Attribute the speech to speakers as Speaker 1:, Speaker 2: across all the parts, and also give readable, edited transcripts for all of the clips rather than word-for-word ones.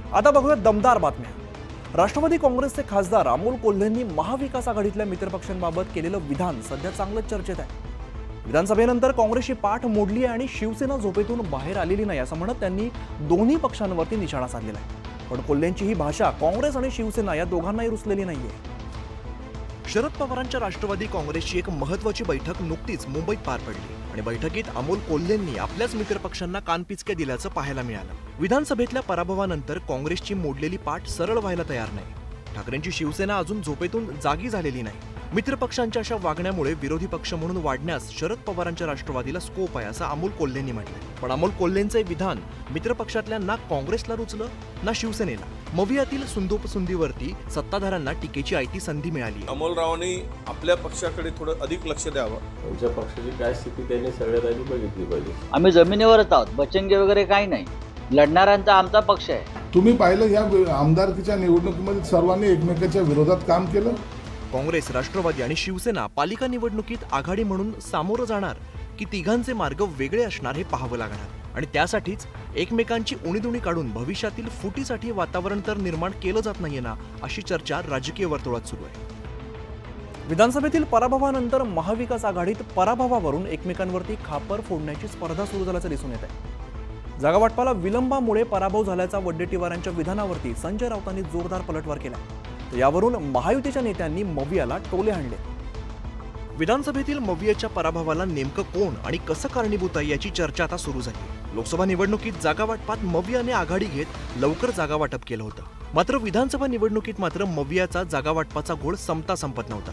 Speaker 1: आता बघूया दमदार बातम्या। राष्ट्रवादी काँग्रेसचे खासदार अमोल कोल्हेंनी महाविकास आघाडीतल्या मित्रपक्षांबाबत केलेलं विधान सध्या चांगलंच चर्चेत आहे। विधानसभेनंतर काँग्रेसची पाठ मोडली आणि शिवसेना झोपेतून बाहेर आलेली नाही असं म्हणत त्यांनी दोन्ही पक्षांवरती निशाणा साधलेला आहे। पण कोल्हेंची ही भाषा काँग्रेस आणि शिवसेना या दोघांनाही रुचलेली नाहीये। शरद पवारांच्या राष्ट्रवादी काँग्रेसची एक महत्त्वाची बैठक नुकतीच मुंबईत पार पडली आणि बैठकीत अमोल कोल्हेंनी आपल्याच मित्रपक्षांना कानपिचके दिल्याचं पाहायला मिळालं। विधानसभेतल्या पराभवानंतर काँग्रेसची मोडलेली पाठ सरळ व्हायला तयार नाही। ठाकरेंची शिवसेना अजून झोपेतून जागी झालेली नाही। मित्रपक्षांच्या अशा वागण्यामुळे विरोधी पक्ष म्हणून वाढण्यास शरद पवारांच्या राष्ट्रवादीला स्कोप आहे असं अमोल कोल्हेंनी म्हटलंय। पण अमोल कोल्हेंचे विधान मित्रपक्षातल्या ना काँग्रेसला रुचलं ना शिवसेनेला। मवियातील सुंदोपसुंदीवरती सत्ताधाऱ्यांना टीकेची आयती संधी मिळाली।
Speaker 2: अमोलरावांनी आपल्या पक्षाकडे थोडं अधिक लक्ष द्यावं।
Speaker 3: त्यांच्या पक्षाची काय स्थिती त्यांनी सगळ्यात आधी बघितली पाहिजे।
Speaker 4: आम्ही जमिनीवरच आहोत, बचंगे वगैरे काही नाही। लढणाऱ्यांचा आमचा पक्ष आहे।
Speaker 5: तुम्ही पाहिलं या आमदारकीच्या निवडणुकीमध्ये सर्वांनी एकमेकांच्या विरोधात काम केलं।
Speaker 1: काँग्रेस, राष्ट्रवादी आणि शिवसेना पालिका निवडणुकीत आघाडी म्हणून सामोरं जाणार की तिघांचे मार्ग वेगळे असणार हे पाहावं लागणार आणि त्यासाठीच एकमेकांची उणीधुणी काढून भविष्यातील फुटीसाठी वातावरण तर निर्माण केलं जात नाहीये ना, अशी चर्चा राजकीय वर्तुळात सुरू आहे। विधानसभेतील पराभवानंतर महाविकास आघाडीत पराभवावरून एकमेकांवरती खापर फोडण्याची स्पर्धा सुरू झाल्याचं दिसून येत आहे। जागावाटपाला विलंबामुळे पराभव झाल्याचा वडेट्टीवारांच्या विधानावरती संजय राऊतांनी जोरदार पलटवार केला। यावरून महायुतीच्या नेत्यांनी मवियाला टोले हाणले। विधानसभेतील मवियाच्या पराभवाला नेमकं कोण आणि कसं कारणीभूत आहे याची चर्चा आता सुरू झाली। लोकसभा निवडणुकीत जागावाटपात मवियाने आघाडी घेत लवकर जागावाटप केलं होतं, मात्र विधानसभा निवडणुकीत मात्र मवियाचा जागावाटपाचा घोळ संपत नव्हता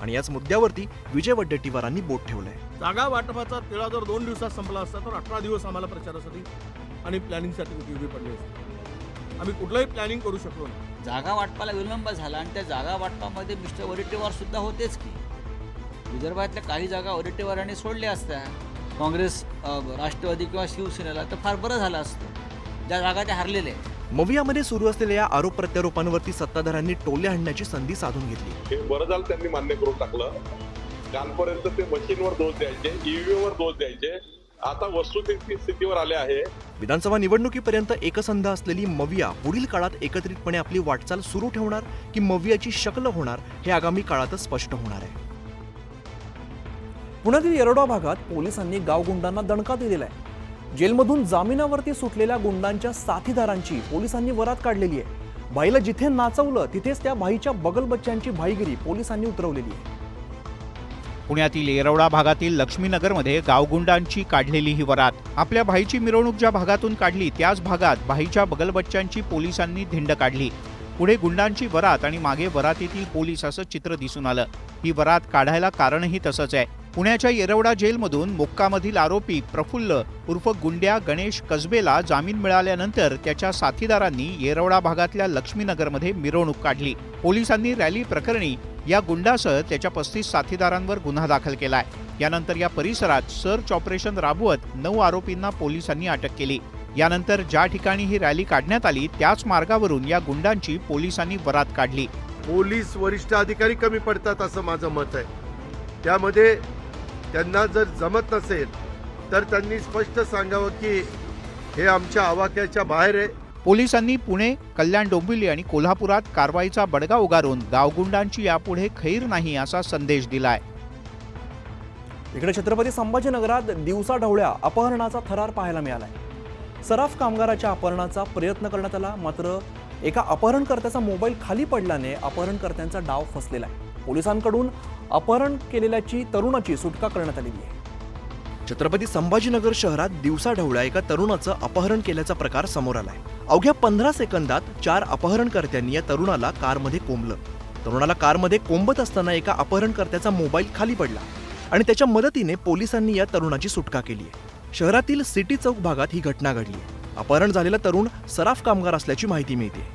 Speaker 1: आणि याच मुद्द्यावरती विजय वडेट्टीवारांनी बोट ठेवलंय।
Speaker 2: जागा वाटपाचा तिळा जर 2 दिवसात संपला असता तर 18 दिवस आम्हाला प्रचारासाठी आणि प्लॅनिंगसाठी उपयोगी पडले असते। आम्ही कुठलंही प्लॅनिंग करू शकलो नाही।
Speaker 4: जागा वाटपाला विलंब झाला आणि त्या जागा वाटपामध्ये मिस्टर वडेट्टीवार सुद्धा होतेच की। विदर्भातल्या काही जागा वडेट्टीवारांनी सोडल्या असत्या काँग्रेस, राष्ट्रवादी किंवा शिवसेनेला, तर फार बरं झालं असतं। ज्या जागा त्या हरलेल्या आहेत।
Speaker 1: मवियामध्ये सुरू असलेल्या या आरोप प्रत्यारोपांवरती सत्ताधाऱ्यांनी टोले हाणण्याची संधी साधून घेतली।
Speaker 6: हे बरं झालं त्यांनी मान्य करून टाकलं। कालपर्यंत ते मशीनवर दोष द्यायचे, ईव्हीएमवर दोष द्यायचे, आता वस्तुस्थितीवर आले आहे।
Speaker 1: विधानसभा निवडणुकीपर्यंत एकसंध असलेली मविया पुढील काळात एकत्रितपणे आपली वाटचाल सुरू ठेवणार की मवियाची शक्ल होणार हे आगामी काळातच स्पष्ट होणार आहे। पुण्यातील येरवडा भागात पोलिसांनी गावगुंडांना दणका दिलेला आहे। जेलमधून जामिनावरती सुटलेल्या गुंडांच्या साथीदारांची पोलिसांनी वरात काढलेली आहे। भाईला जिथे नाचवलं तिथेच त्या भाईच्या बगलबच्च्यांची भाईगिरी पोलिसांनी उतरवलेली आहे।
Speaker 7: पुण्यातील येरवडा भागातील लक्ष्मीनगरमध्ये गावगुंडांची काढलेली ही वरात। आपल्या भाईची मिरवणूक ज्या भागातून काढली त्याच भागात भाईच्या बगलबच्च्यांची पोलिसांनी धिंड काढली। पुढे गुंडांची वरात आणि मागे वरातीतील पोलीस असं चित्र दिसून आलं। ही वरात काढायला कारणही तसंच आहे। पुण्याच्या येरवडा जेलमधून मोक्कामधील आरोपी प्रफुल्ल उर्फ गुंड्या गणेश कसबेला जामीन मिळाल्यानंतर त्याच्या साथीदारांनी येरवडा भागातल्या लक्ष्मीनगरमध्ये मिरवणूक काढली। पोलिसांनी रॅली प्रकरणी या गुंडासह त्याच्या 35 साथीदारांवर गुन्हा दाखल केलाय। यानंतर या परिसरात सर्च ऑपरेशन राबवत 9 आरोपींना पोलिसांनी अटक केली। यानंतर ज्या ठिकाणी ही रॅली काढण्यात आली त्याच मार्गावरून या गुंडांची पोलिसांनी वरात काढली।
Speaker 8: पोलीस वरिष्ठ अधिकारी कमी पडतात असं माझं मत आहे। त्यामध्ये त्यांना जर जमत नसेल तर त्यांनी स्पष्ट सांगावं की हे आमच्या आवाक्याच्या बाहेर आहे।
Speaker 7: पोलिसांनी पुणे, कल्याण डोंबिवली आणि कोल्हापुरात कारवाईचा बडगा उगारून गावगुंडांची यापुढे खैर नाही असा संदेश दिलाय।
Speaker 1: इकडे छत्रपती संभाजीनगरात दिवसाढवळ्या अपहरणाचा थरार पाहायला मिळालाय। सराफ कामगाराच्या अपहरणाचा प्रयत्न करण्यात आला, मात्र एका अपहरणकर्त्याचा मोबाईल खाली पडल्याने अपहरणकर्त्यांचा डाव फसलेला आहे। पोलिसांकडून अपहरण केलेल्याची तरुणाची सुटका करण्यात आलेली आहे। छत्रपती संभाजीनगर शहरात दिवसाढवळ्या एका तरुणाचं अपहरण केल्याचा प्रकार समोर आलाय। अवघ्या 15 सेकंदात 4 अपहरणकर्त्यांनी या तरुणाला कारमध्ये कोंबलं। तरुणाला कारमध्ये कोंबत असताना एका अपहरणकर्त्याचा मोबाईल खाली पडला आणि त्याच्या मदतीने पोलिसांनी या तरुणाची सुटका केली आहे। शहरातील सिटी चौक भागात ही घटना घडली आहे। अपहरण झालेला तरुण सराफ कामगार असल्याची माहिती मिळते।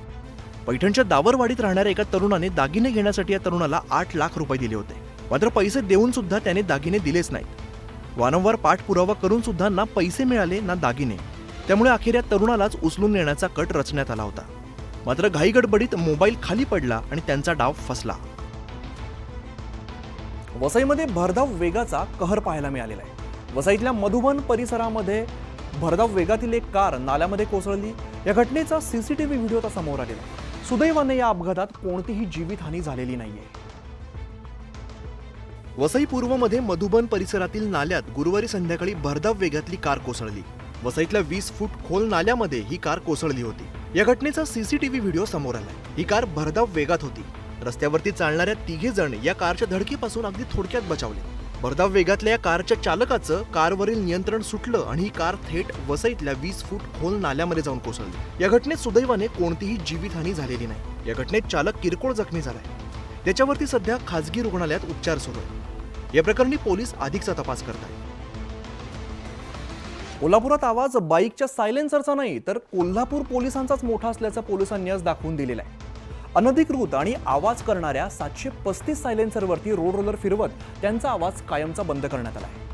Speaker 1: पैठणच्या दावरवाडीत राहणाऱ्या एका तरुणाने दागिने घेण्यासाठी या तरुणाला 8 लाख रुपये दिले होते, मात्र पैसे देऊन सुद्धा त्याने दागिने दिलेच नाहीत। वारंवार पाठपुरावा करून सुद्धा ना पैसे मिळाले ना दागिने, त्यामुळे अखेर या तरुणालाच उचलून नेण्याचा कट रचण्यात आला होता। मात्र घाईगडबडीत मोबाईल खाली पडला आणि त्यांचा डाव फसला। वसईमध्ये भरधाव वेगाचा कहर पाहायला मिळालेला आहे। वसईतल्या मधुबन परिसरामध्ये भरधाव वेगातील एक कार नाल्यामध्ये कोसळली। या घटनेचा सीसीटीव्ही व्हिडिओ आता समोर आलेला आहे। सुदैवाने या अपघातात कोणतीही जीवितहानी झालेली नाहीये।
Speaker 9: वसई पूर्वमध्ये मधुबन परिसरातील नाल्यात गुरुवारी संध्याकाळी भरधाव वेगातली कार कोसळली। वसईतल्या 20 फूट खोल नाल्यामध्ये ही कार कोसळली होती। या घटनेचा सीसीटीव्ही व्हिडिओ समोर आलाय। ही कार भरधाव वेगात होती। रस्त्यावरती चालणाऱ्या 3 जण या कारच्या धडकीपासून अगदी थोडक्यात बचावले। भरधाव वेगातल्या या कारच्या चालकाचं कारवरील नियंत्रण सुटलं आणि ही कार थेट वसईतल्या 20 फूट खोल नाल्यामध्ये जाऊन कोसळली। या घटनेत सुदैवाने कोणतीही जीवितहानी झालेली नाही। या घटनेत चालक किरकोळ जखमी झालाय। त्याच्यावरती सध्या खासगी रुग्णालयात उपचार सुरू आहेत। या प्रकरणी पोलीस अधिकचा तपास करतात।
Speaker 1: कोल्हापुरात आवाज बाईकच्या सायलेन्सरचा नाही तर कोल्हापूर पोलिसांचाच मोठा असल्याचं पोलिसांनी आज दाखवून दिलेलं आहे। अनधिकृत आणि आवाज करणाऱ्या 735 सायलेन्सरवरती रोड रोलर फिरवत त्यांचा आवाज कायमचा बंद करण्यात आला आहे।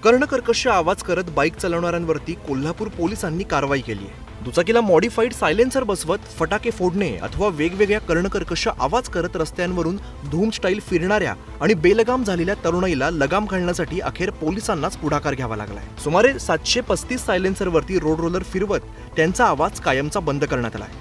Speaker 9: कर्णकर्कश आवाज करत बाईक चालवणाऱ्यांवरती कोल्हापूर पोलिसांनी कारवाई केली आहे। दुचाकीला मॉडिफाईड सायलेन्सर बसवत फटाके फोडणे अथवा वेगवेगळ्या कर्णकर्कश आवाज करत रस्त्यांवरून धूम स्टाईल फिरणाऱ्या आणि बेलगाम झालेल्या तरुणाईला लगाम घालण्यासाठी अखेर पोलिसांनाच पुढाकार घ्यावा लागलाय। सुमारे 735 सायलेन्सरवरती रोड रोलर फिरवत त्यांचा आवाज कायमचा बंद करण्यात आलाय।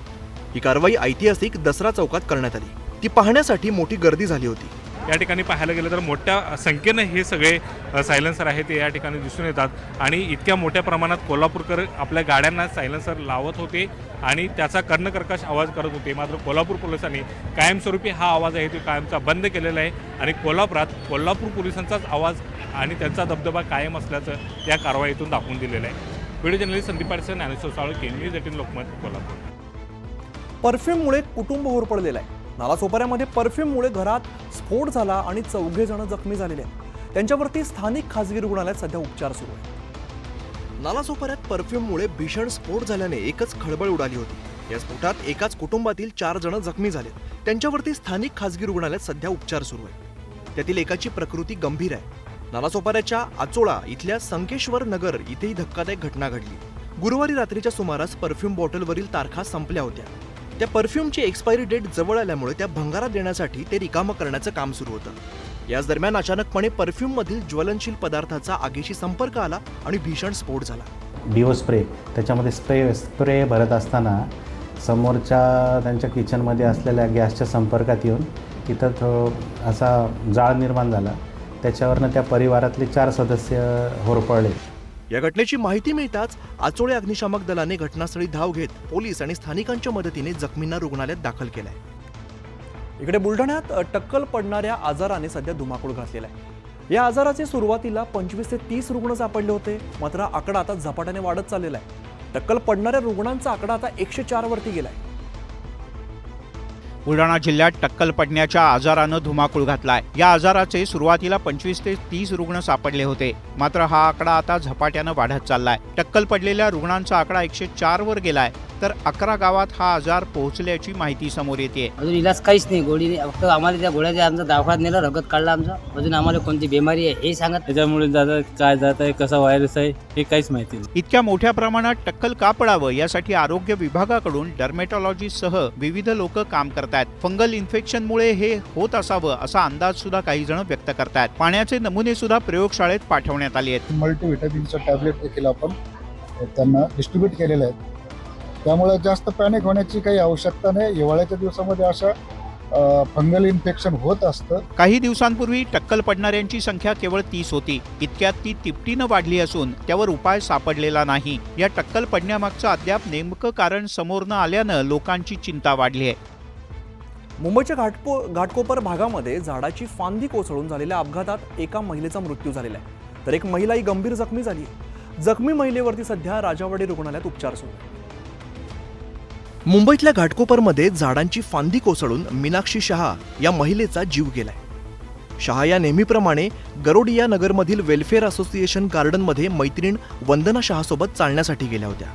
Speaker 9: ही कारवाई ऐतिहासिक दसरा चौकात करण्यात आली। ती पाहण्यासाठी मोठी गर्दी झाली होती।
Speaker 10: या ठिकाणी पाहायला गेलं तर मोठ्या संख्येने हे सगळे सायलेन्सर आहेत ते या ठिकाणी दिसून येतात आणि इतक्या मोठ्या प्रमाणात कोल्हापूरकर आपल्या गाड्यांना सायलेन्सर लावत होते आणि त्याचा कर्णकर्कश आवाज करत होते। मात्र कोल्हापूर पोलिसांनी कायमस्वरूपी हा आवाज आहे तो कायमचा बंद केलेला आहे आणि कोल्हापुरात कोल्हापूर पोलिसांचाच आवाज आणि त्यांचा दबदबा कायम असल्याचं या कारवाईतून दाखवून दिलेलं आहे। Video journalist Sandeep Patil, Dnyaneshwar Salunkhe, news 18 Lokmat, Kolhapur.
Speaker 1: परफ्यूममुळे कुटुंब होरपळलेलं आहे। नालासोपाऱ्यामध्ये परफ्यूममुळे घरात स्फोट झाला आणि 4 जण जखमी झालेले आहेत। त्यांच्यावरती स्थानिक खासगी रुग्णालयात सध्या उपचार सुरू आहेत।
Speaker 9: नालासोपाऱ्यात परफ्यूममुळे भीषण स्फोट झाल्याने एकच खळबळ उडाली होती। या स्फोटात एकाच कुटुंबातील 4 जण जखमी झाले। त्यांच्यावरती स्थानिक खासगी रुग्णालयात सध्या उपचार सुरू आहेत। त्यातील एकाची प्रकृती गंभीर आहे। नालासोपाऱ्याच्या आचोळा इथल्या संकेश्वर नगर इथेही धक्कादायक घटना घडली। गुरुवारी रात्रीच्या सुमारास परफ्यूम बॉटलवरील तारखा संपल्या होत्या। त्या परफ्यूमची एक्सपायरी डेट जवळ आल्यामुळे त्या भंगारात देण्यासाठी ते रिकामं करण्याचं काम सुरू होतं। याच दरम्यान अचानकपणे परफ्यूममधील ज्वलनशील पदार्थाचा आगीशी संपर्क आला आणि भीषण स्फोट झाला।
Speaker 11: डिओ स्प्रे त्याच्यामध्ये स्प्रे भरत असताना समोरच्या त्यांच्या किचनमध्ये असलेल्या गॅसच्या संपर्कात येऊन तिथं असा जाळ निर्माण झाला। त्याच्यावरनं त्या परिवारातले 4 सदस्य होरपळले।
Speaker 9: या घटनेची माहिती मिळताच आचोळे अग्निशामक दलाने घटनास्थळी धाव घेत पोलीस आणि स्थानिकांच्या मदतीने जखमींना रुग्णालयात दाखल केलंय।
Speaker 1: इकडे बुलढाण्यात टक्कल पडणाऱ्या आजाराने सध्या धुमाकूळ घातलेला आहे। या आजाराचे सुरुवातीला 25 ते 30 रुग्ण सापडले होते, मात्र आकडा आता झपाट्याने वाढत चाललेला आहे। टक्कल पडणाऱ्या रुग्णांचा आकडा आता 104 वरती गेलाय।
Speaker 7: बुलढाणा जिल्ह्यात टक्कल पडण्याच्या आजारानं धुमाकूळ घातलाय। या आजाराचे सुरुवातीला 25 ते 30 रुग्ण सापडले होते, मात्र हा आकडा आता झपाट्यानं वाढत चाललाय। टक्कल पडलेल्या रुग्णांचा आकडा 104 वर गेलाय, तर 11 गावात हा आजार पोहोचल्याची माहिती समोर येते।
Speaker 12: अजून इलाज काहीच नाही, गोळी नाही। फक्त आम्हाला त्या गोळ्याच्या आमचा दवाखान्यात नेलं, रगत काढला आमचा। अजून आम्हाला कोणती बिमारी आहे हे सांगत,
Speaker 13: त्याच्यामुळे दादा काय जात आहे, कसा व्हायरस आहे हे काहीच माहिती नाही।
Speaker 7: इतक्या मोठ्या प्रमाणात टक्कल का पडावं यासाठी आरोग्य विभागाकडून डर्मेटॉलॉजिस्टसह विविध लोक काम करतात। फंगल इन्फेक्शनमुळे हे होत असावं असा अंदाज सुद्धा काही जण व्यक्त करतात। पाण्याचे नमुने सुद्धा प्रयोगशाळेत पाठवण्यात आले आहेत।
Speaker 14: मल्टीव्हिटॅमिनचं टॅबलेट देखील आपण त्यांना डिस्ट्रीब्यूट केलेलं आहे। त्यामुळे जास्त पॅनिक होण्याची काही आवश्यकता नाही। हिवाळ्याच्या दिवसामध्ये अशा फंगल इन्फेक्शन होत असतं।
Speaker 7: काही दिवसांपूर्वी टक्कल पडणाऱ्यांची संख्या केवळ 30 होती। इतक्यात ती तिपटीनं वाढली असून त्यावर उपाय सापडलेला नाही। या टक्कल पडण्यामागचं अद्याप नेमकं कारण समोर न आल्यानं लोकांची चिंता वाढली आहे।
Speaker 1: मुंबईच्या घाटकोपर भागामध्ये झाडाची फांदी कोसळून झालेल्या अपघातात एका महिलेचा मृत्यू झालेला आहे, तर एक महिलाही गंभीर जखमी झाली आहे। जखमी महिलेवरती सध्या राजावाडी रुग्णालयात उपचार सुरू आहेत।
Speaker 9: मुंबईतल्या घाटकोपरमध्ये झाडांची फांदी कोसळून मीनाक्षी शहा या महिलेचा जीव गेलाय। शहा या नेहमीप्रमाणे गरोडिया नगरमधील वेलफेअर असोसिएशन गार्डनमध्ये मैत्रीण वंदना शहासोबत चालण्यासाठी गेल्या होत्या।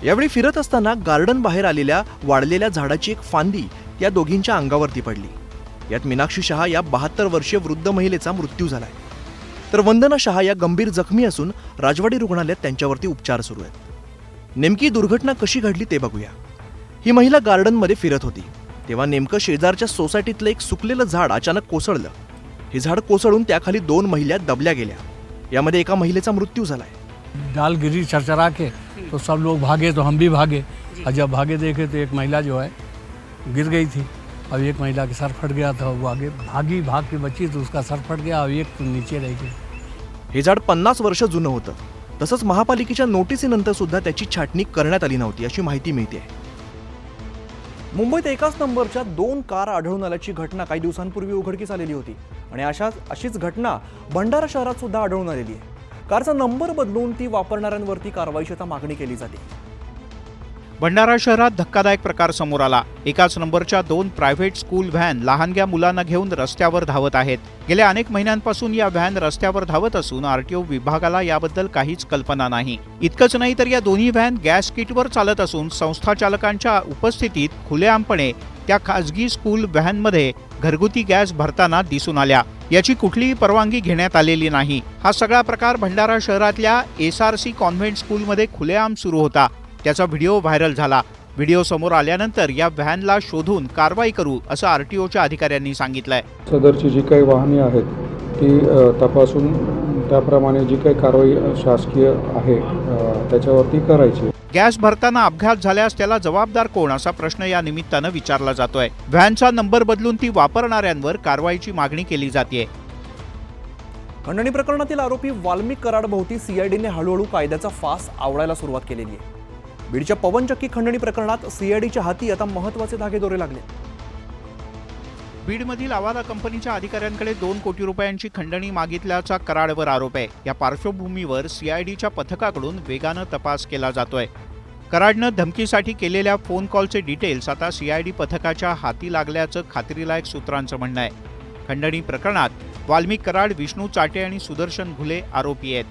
Speaker 9: यावेळी फिरत असताना गार्डन बाहेर आलेल्या वाढलेल्या झाडाची एक फांदी या दोघींच्या अंगावरती पडली। यात मीनाक्षी शहा या 72 वर्षीय वृद्ध महिलेचा मृत्यू झालाय, तर वंदना शहा या गंभीर जखमी असून राजवाडी रुग्णालयात त्यांच्यावरती उपचार सुरू आहेत। नेमकी दुर्घटना कशी घडली ते बघूया। ही महिला गार्डनमध्ये फिरत होती, तेव्हा नेमकं शेजारच्या सोसायटीतलं एक सुकलेलं झाड अचानक कोसळलं। हे झाड कोसळून त्याखाली 2 महिला दबल्या गेल्या। यामध्ये एका महिलेचा मृत्यू झालाय।
Speaker 13: डाल गिरी चरचरा के, तो सब लोग भागे, तो हम भी भागे। और जब भागे देखे तो एक महिला जो है गिर गई थी। अब एक महिला का सर फट गया था, वो आगे भाग के बची तो उसका सर फट गया और एक तो नीचे रह गई।
Speaker 9: हे झाड 50 वर्ष जुनं होतं. तसंच महापालिकेच्या नोटिसीनंतर सुद्धा त्याची छाटणी करण्यात आली नव्हती अशी माहिती मिळते.
Speaker 1: मुंबईत एकाच नंबरच्या 2 कार आढळून आल्याची घटना काही दिवसांपूर्वी उघडकीस आलेली होती आणि अशीच घटना भंडारा शहरात सुद्धा आढळून आलेली आहे. कारचा नंबर बदलून ती वापरणाऱ्यांवरती कारवाईची आता मागणी केली जाते.
Speaker 7: भंडारा शहरात धक्कादायक प्रकार समोर आला. एकाच नंबरच्या 2 प्रायव्हेट स्कूल व्हॅन लहानग्या मुलांना घेऊन रस्त्यावर धावत आहेत. गेल्या अनेक महिन्यांपासून या व्हॅन रस्त्यावर धावत असून आरटीओ विभागाला याबद्दल काहीच कल्पना नाही. इतकंच नाही तर या दोन्ही व्हॅन गॅस किटवर चालत असून संस्था चालकांच्या उपस्थितीत खुलेआमपणे त्या खासगी स्कूल व्हॅनमध्ये घरगुती गॅस भरताना दिसून आल्या. याची कुठलीही परवानगी घेण्यात आलेली नाही. हा सगळा प्रकार भंडारा शहरातल्या SRC कॉन्व्हेंट स्कूलमध्ये खुलेआम सुरू होता. त्याचा व्हिडिओ व्हायरल झाला. व्हिडिओ समोर आल्यानंतर या व्हॅनला शोधून कारवाई करू असं आरटीओच्या अधिकाऱ्यांनी सांगितलंय.
Speaker 13: सदरची जी काही वाहने आहेत ती तपासून त्याप्रमाणे जी काही कारवाई शासकीय आहे त्याच्यावरती करायची.
Speaker 7: गॅस भरताना अपघात झाल्यास त्याला जबाबदार कोण असा प्रश्न या निमित्तानं विचारला जातोय. व्हॅनचा नंबर बदलून ती वापरणाऱ्यांवर कारवाईची मागणी केली जाते.
Speaker 1: खंडणी प्रकरणातील आरोपी वाल्मिक कराडभोवती सीआयडीने हळूहळू कायद्याचा फास आवळायला सुरुवात केलेली आहे. बीडच्या पवनचक्की खंडणी प्रकरणात सीआयडीच्या हाती आता महत्त्वाचे धागेदोरे लागले.
Speaker 7: बीडमधील आवादा कंपनीच्या अधिकाऱ्यांकडे 2 कोटी रुपयांची खंडणी मागितल्याचा कराडवर आरोप आहे. या पार्श्वभूमीवर सीआयडीच्या पथकाकडून वेगानं तपास केला जातोय. कराडनं धमकीसाठी केलेल्या फोन कॉलचे डिटेल्स आता सीआयडी पथकाच्या हाती लागल्याचं खात्रीलायक सूत्रांचं म्हणणं आहे. खंडणी प्रकरणात वाल्मिक कराड, विष्णू चाटे आणि सुदर्शन घुले आरोपी आहेत.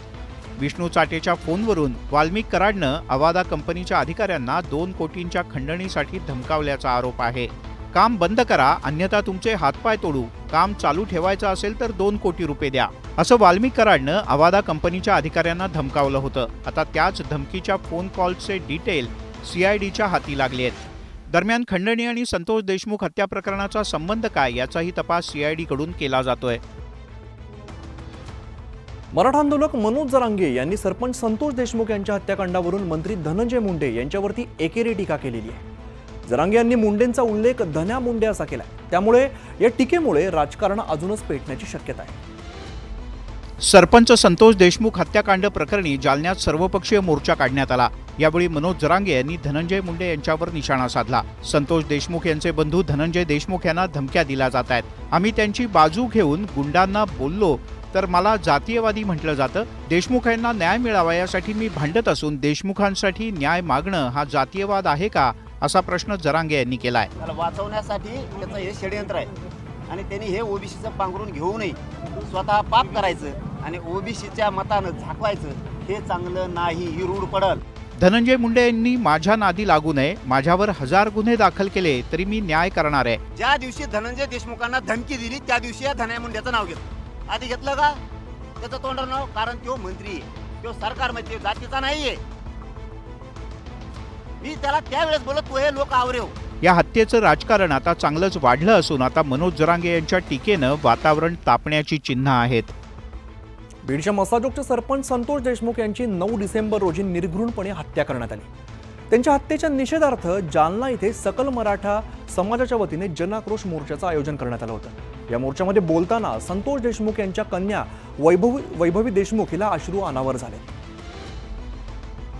Speaker 7: विष्णू चाटेच्या फोनवरून वाल्मिक कराडनं आवादा कंपनीच्या अधिकाऱ्यांना 2 कोटींच्या खंडणीसाठी धमकावल्याचा आरोप आहे. काम बंद करा, अन्यथा तुमचे हातपाय तोडू. काम चालू ठेवायचं असेल तर 2 कोटी रुपये द्या, असं वाल्मिक कराडनं आवादा कंपनीच्या अधिकाऱ्यांना धमकावलं होतं. आता त्याच धमकीच्या फोन कॉलचे डिटेल सीआयडीच्या हाती लागले आहेत. दरम्यान खंडणी आणि संतोष देशमुख हत्या प्रकरणाचा संबंध काय याचाही तपास सीआयडीकडून केला जातोय.
Speaker 1: मराठा आंदोलक मनोज जरांगे यांनी सरपंच संतोष देशमुख यांच्या हत्याकांडावरून मंत्री धनंजय मुंडे यांच्यावरती एकेरी टीका केलेली आहे. जरांगे यांनी मुंडेंचा उल्लेख धन्या मुंडे असा केलाय. त्यामुळे या टीकेमुळे राजकारण अजूनच पेटण्याची शक्यता आहे.
Speaker 7: सरपंच संतोष देशमुख हत्याकांड प्रकरणी जालन्यात सर्वपक्षीय मोर्चा काढण्यात आला. यावेळी मनोज जरांगे यांनी धनंजय मुंडे यांच्यावर निशाणा साधला. संतोष देशमुख यांचे बंधू धनंजय देशमुख यांना धमक्या दिल्या जात आहेत. आम्ही त्यांची बाजू घेऊन गुंडांना बोललो तर मला जातीयवादी म्हटलं जातं. देशमुख यांना न्याय मिळावा यासाठी मी भांडत असून देशमुखांसाठी न्याय मागणं हा जातीयवाद आहे का असा प्रश्न जरांगे यांनी केलाय.
Speaker 12: त्याला वाचवण्यासाठी त्याचं हे षडयंत्र आहे आणि त्यांनी हे ओबीसीचं पांघरून घेऊ नये, स्वतः पाप करायचं आणि ओबीसीच्या मतानं झाकवायचं हे चांगलं नाही. ही रूढ पडल.
Speaker 7: धनंजय मुंडे यांनी माझ्या नादी लागू नये, माझ्यावर 1000 गुन्हे दाखल केले तरी मी न्याय करणार आहे.
Speaker 12: ज्या दिवशी धनंजय देशमुखांना धमकी दिली त्या दिवशी या धनंजय मुंडेचं नाव घेतलं. आधी घेतलं का त्याचं तोंडावर नाव? कारण तो मंत्री आहे, तो सरकारमध्ये जातीचा नाहीये. मी त्याला त्यावेळेस बोलत तो हे लोक आवरेव.
Speaker 7: या हत्येचं राजकारण आता चांगलंच वाढलं असून आता मनोज जरांगे यांच्या टीकेनं वातावरण तापण्याची चिन्ह आहेत.
Speaker 1: बीडच्या मसाजोगचे सरपंच संतोष देशमुख यांची 9 डिसेंबर रोजी निर्घृणपणे हत्या करण्यात आली. त्यांच्या हत्येच्या निषेधार्थ जालना इथे सकल मराठा समाजाच्या वतीने जनाक्रोश मोर्चाचं आयोजन करण्यात आलं होतं. या मोर्चामध्ये बोलताना संतोष देशमुख यांच्या कन्या वैभवी देशमुख हिला अश्रू अनावर झाले.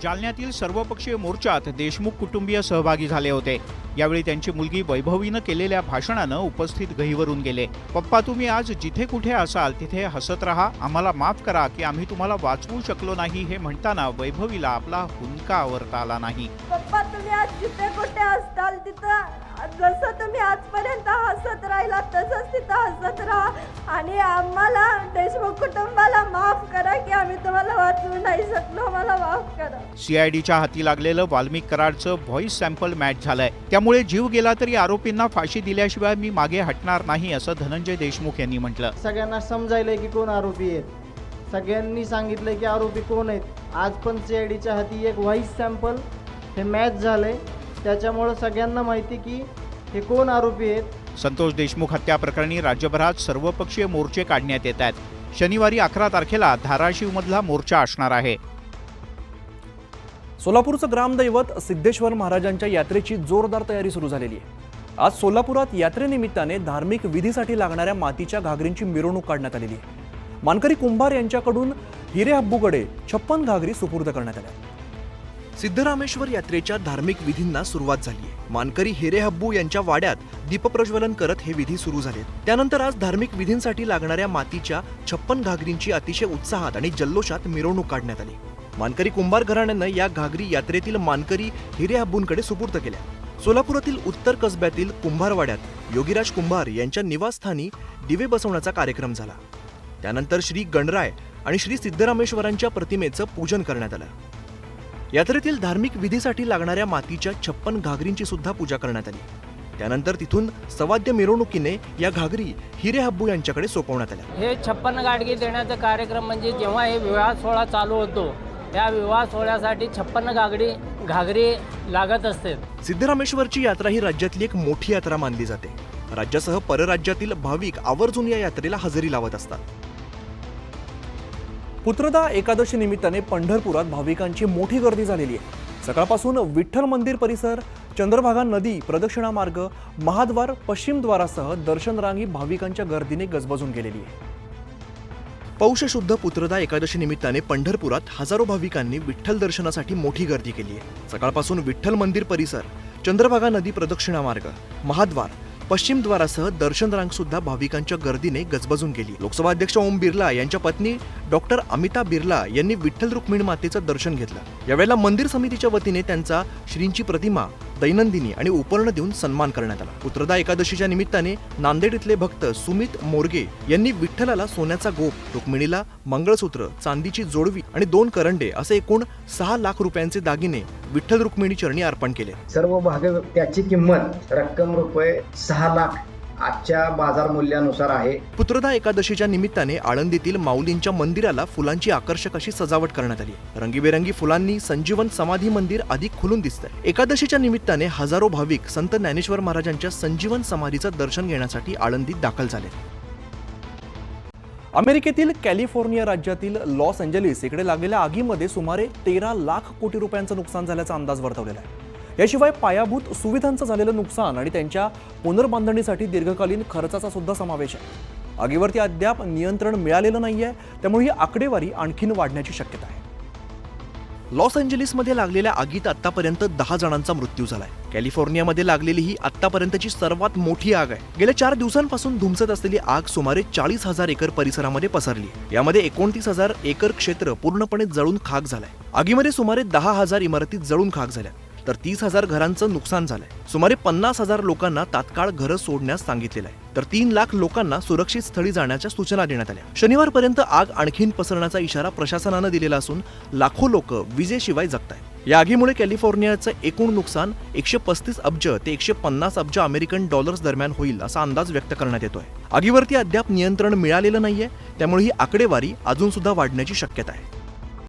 Speaker 7: जालन्यातील सर्वपक्षीय मोर्चात देशमुख कुटुंबीय सहभागी झाले होते. यावेळी त्यांची मुलगी वैभवीनं केलेल्या भाषणानं उपस्थित गहिवरून गेले. पप्पा, तुम्ही आज जिथे कुठे असाल तिथे हसत राहा. आम्हाला माफ करा की आम्ही तुम्हाला वाचवू शकलो नाही. हे म्हणताना वैभवीला आपला हुंदका आवरता आला नाही.
Speaker 15: पप्पा, तुम्ही आज जिथे कुठे असताल तिथं जसं तुम्ही आजपर्यंत हसत राहिला तसंच तिथं हसत राहा आणि आम्हाला देशमुख कुटुंबाला माफ करा की आम्ही तुम्हाला वाचवू नाही शकलो. मला माफ करा.
Speaker 7: सीआयडीच्या हाती लागलेलं वाल्मिक कराडचं व्हॉइस सॅम्पल मॅच झालंय. त्यामुळे जीव गेला तरी आरोपींना फाशी दिल्याशिवाय मी मागे हटणार नाही असं धनंजय देशमुख यांनी म्हटलं.
Speaker 16: सगळ्यांना समजायलंय की कोण आरोपी आहेत. सगळ्यांनी सांगितलंय की आरोपी कोण आहेत. आज पण सीआयडीच्या हाती एक व्हॉइस सॅम्पल हे मॅच झालंय. त्याच्यामुळे सगळ्यांना माहिती की हे कोण आरोपी आहेत.
Speaker 7: संतोष देशमुख हत्या प्रकरणी राज्यभरात सर्वपक्षीय मोर्चे काढण्यात येत आहेत. शनिवारी 11 तारखेला धाराशिवमधला मोर्चा असणार आहे.
Speaker 1: सोलापूरचं ग्रामदैवत सिद्धेश्वर महाराजांच्या यात्रेची जोरदार तयारी सुरू झालेली आहे. आज सोलापुरात यात्रेनिमित्ताने धार्मिक विधीसाठी लागणाऱ्या मातीच्या घागरींची मिरवणूक काढण्यात आलेली आहे. मानकरी कुंभार यांच्याकडून हिरेहब्बूकडे 56 घागरी सुपूर्द करण्यात आल्या.
Speaker 9: सिद्धरामेश्वर यात्रेच्या धार्मिक विधींना सुरुवात झाली आहे. मानकरी हिरेहब्बू यांच्या वाड्यात दीपप्रज्वलन करत हे विधी सुरू झाले. त्यानंतर आज धार्मिक विधींसाठी लागणाऱ्या मातीच्या 56 घागरींची अतिशय उत्साहात आणि जल्लोषात मिरवणूक काढण्यात आली. मानकरी कुंभार घराण्यानं या घागरी यात्रेतील मानकरी हिरेहब्बूंकडे सुपूर्द केल्या. सोलापुरातील उत्तर कसब्यातील कुंभारवाड्यात योगीराज कुंभार यांच्या निवासस्थानी दिवे बसवण्याचा कार्यक्रम झाला. त्यानंतर श्री गणराय आणि श्री सिद्धरामेश्वरांच्या प्रतिमेचं पूजन करण्यात आलं. यात्रेतील धार्मिक विधीसाठी लागणाऱ्या मातीच्या 56 घागरींची सुद्धा पूजा करण्यात आली. त्यानंतर तिथून सवाद्य मिरवणुकीने या घागरी हिरेहब्बू यांच्याकडे सोपवण्यात आल्या.
Speaker 16: हे 56 गाडगे देण्याचा कार्यक्रम म्हणजे जेव्हा हे विवाह सोहळा चालू होतो या विवाह सोहळ्यासाठी 56 घागरी लागत असते.
Speaker 9: सिद्धरामेश्वरची यात्रा ही राज्यातली एक मोठी यात्रा मानली जाते. राज्यासह परराज्यातील भाविक आवर्जून या यात्रेला हजेरी लावत असतात.
Speaker 1: पुत्रदा एकादशी निमित्ताने पंढरपुरात भाविकांची मोठी गर्दी झालेली आहे. सकाळपासून विठ्ठल मंदिर परिसर, चंद्रभागा नदी प्रदक्षिणा मार्ग, महाद्वार, पश्चिम द्वारासह दर्शन रांगी भाविकांच्या गर्दीने गजबजून गेलेली आहे.
Speaker 9: पौष शुद्ध पुत्रदा एकादशी निमित्ताने पंढरपुरात हजारो भाविकांनी विठ्ठल दर्शनासाठी मोठी गर्दी केली आहे. सकाळपासून विठ्ठल मंदिर परिसर, चंद्रभागा नदी प्रदक्षिणा मार्ग, महाद्वार, पश्चिम द्वारासह दर्शन रांग सुद्धा भाविकांच्या गर्दीने गजबजून गेली. लोकसभा अध्यक्ष ओम बिर्ला यांच्या पत्नी डॉक्टर अमिता बिर्ला यांनी विठ्ठल रुक्मिणी मातेचं दर्शन घेतलं. यावेळेला मंदिर समितीच्या वतीने त्यांचा श्रींची प्रतिमा, दैनंदिनी आणि उपर्ण देऊन सन्मान करण्यात आला. पुत्रदा एकादशीच्या निमित्ताने नांदेड इथले भक्त सुमित मोरगे यांनी विठ्ठलाला सोन्याचा गोप, रुक्मिणीला मंगळसूत्र, चांदीची जोडवी आणि 2 करंडे असे एकूण 6 लाख रुपयांचे दागिने विठ्ठल रुक्मिणी चरणी अर्पण केले.
Speaker 12: सर्व त्याची किंमत रक्कम रुपये 6 लाख आजच्या बाजार मूल्यानुसार आहे.
Speaker 9: पुत्रदा एकादशीच्या निमित्ताने आळंदीतील माऊलींच्या मंदिराला फुलांची आकर्षक अशी सजावट करण्यात आली. रंगीबेरंगी फुलांनी संजीवन समाधी मंदिर अधिक खुलून दिसतंय. एकादशीच्या निमित्ताने हजारो भाविक संत ज्ञानेश्वर महाराजांच्या संजीवन समाधीचं दर्शन घेण्यासाठी आळंदीत दाखल झाले.
Speaker 1: अमेरिकेतील कॅलिफोर्निया राज्यातील लॉस एंजेलिस इकडे लागलेल्या आगीमध्ये सुमारे 13 लाख कोटी रुपयांचं नुकसान झाल्याचा अंदाज वर्तवलेला आहे. याशिवाय पायाभूत सुविधांचं झालेलं नुकसान आणि त्यांच्या पुनर्बांधणीसाठी दीर्घकालीन खर्चाचा सुद्धा समावेश आहे. आगीवरती अद्याप नियंत्रण मिळालेलं नाहीये, त्यामुळे ही आकडेवारी आणखीन वाढण्याची शक्यता आहे.
Speaker 9: लॉस एंजेलिसमध्ये लागलेल्या आगीत आतापर्यंत 10 जणांचा मृत्यू झालाय. कॅलिफोर्नियामध्ये लागलेली ही आतापर्यंतची सर्वात मोठी आग आहे. गेल्या 4 दिवसांपासून धुमसत असलेली आग सुमारे 40,000 एकर परिसरामध्ये पसरली. यामध्ये 29,000 एकर क्षेत्र पूर्णपणे जळून खाक झालंय. आगीमध्ये सुमारे 10,000 इमारती जळून खाक झाल्या, तर 30,000 घरांचं नुकसान झालंय. सुमारे 50,000 लोकांना तात्काळ घरं सोडण्यास सांगितलेलं आहे, तर 3 लाख लोकांना सुरक्षित स्थळी जाण्याच्या सूचना देण्यात आल्या. शनिवारपर्यंत आग आणखीन पसरण्याचा इशारा प्रशासनानं दिलेला असून लाखो लोक विजेशिवाय जगतायत. या आगीमुळे कॅलिफोर्नियाचं एकूण नुकसान 135 अब्ज ते 150 अब्ज अमेरिकन डॉलर्स दरम्यान होईल असा अंदाज व्यक्त करण्यात येतोय. आगीवरती अद्याप नियंत्रण मिळालेलं नाहीये, त्यामुळे ही आकडेवारी अजून सुद्धा वाढण्याची शक्यता आहे.